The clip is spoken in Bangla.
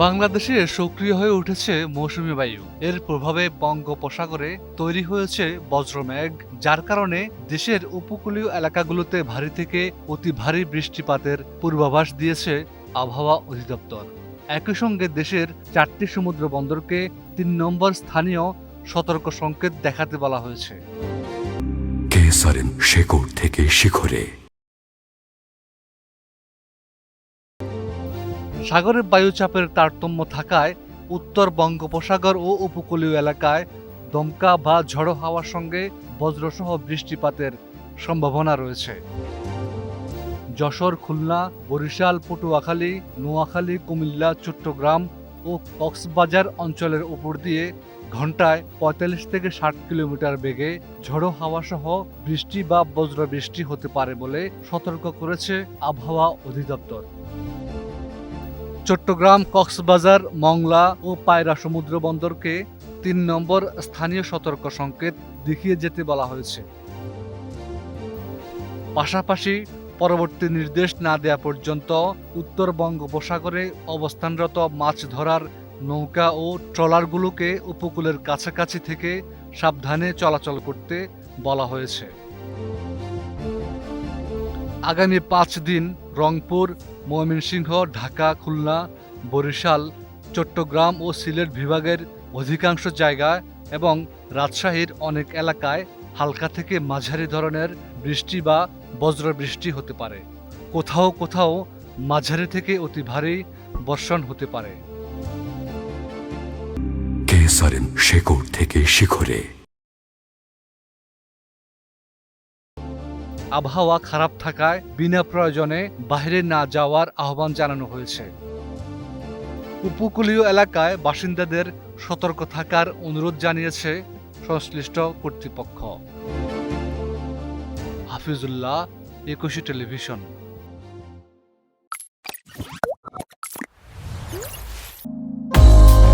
বাংলাদেশে সক্রিয় হয়ে উঠেছে মৌসুমী বায়ু। এর প্রভাবে বঙ্গোপসাগরে তৈরি হয়েছে বজ্রমেঘ, যার কারণে দেশের উপকূলীয় এলাকাগুলোতে ভারী থেকে অতি ভারী বৃষ্টিপাতের পূর্বাভাস দিয়েছে আবহাওয়া অধিদপ্তর। একই সঙ্গে দেশের 4টি সমুদ্র বন্দরকে 3 নম্বর স্থানীয় সতর্ক সংকেত দেখাতে বলা হয়েছে। কেসারেন শেকড় থেকে শিখরে। সাগরে বায়ুচাপের তারতম্য থাকায় উত্তর বঙ্গোপসাগর ও উপকূলীয় এলাকায় দমকা বা ঝড়ো হাওয়ার সঙ্গে বজ্রসহ বৃষ্টিপাতের সম্ভাবনা রয়েছে। যশোর, খুলনা, বরিশাল, পটুয়াখালী, নোয়াখালী, কুমিল্লা, চট্টগ্রাম ও কক্সবাজার অঞ্চলের উপর দিয়ে ঘন্টায় ৪৫ থেকে ৬০ কিলোমিটার বেগে ঝড়ো হাওয়া সহ বৃষ্টি বা বজ্রবৃষ্টি হতে পারে বলে সতর্ক করেছে আবহাওয়া অধিদপ্তর। চট্টগ্রাম, কক্সবাজার, মংলা ও পায়রা সমুদ্র বন্দরকে 3 নম্বর স্থানীয় সতর্ক সংকেত দেখিয়ে যেতে বলা হয়েছে। পাশাপাশি পরবর্তী নির্দেশ না দেয়া পর্যন্ত উত্তর বঙ্গোপসাগরে অবস্থানরত মাছ ধরার নৌকা ও ট্রলারগুলোকে উপকূলের কাছাকাছি থেকে সাবধানে চলাচল করতে বলা হয়েছে। আগামী 5 দিন রংপুর, ময়মনসিংহ, ঢাকা, খুলনা, বরিশাল, চট্টগ্রাম ও সিলেট বিভাগের অধিকাংশ জায়গায় এবং রাজশাহীর অনেক এলাকায় হালকা থেকে মাঝারি ধরনের বৃষ্টি বা বজ্রবৃষ্টি হতে পারে। কোথাও কোথাও মাঝারি থেকে অতি ভারী বর্ষণ হতে পারে। কেসারেন শেকড় থেকে শিখরে। আবহাওয়া খারাপ থাকায় বিনা প্রয়োজনে বাইরে না যাওয়ার আহ্বান জানানো হয়েছে। উপকূলীয় এলাকায় বাসিন্দাদের সতর্ক থাকার অনুরোধ জানিয়েছে সংশ্লিষ্ট কর্তৃপক্ষ। হাফিজুল্লাহ, 21 টেলিভিশন।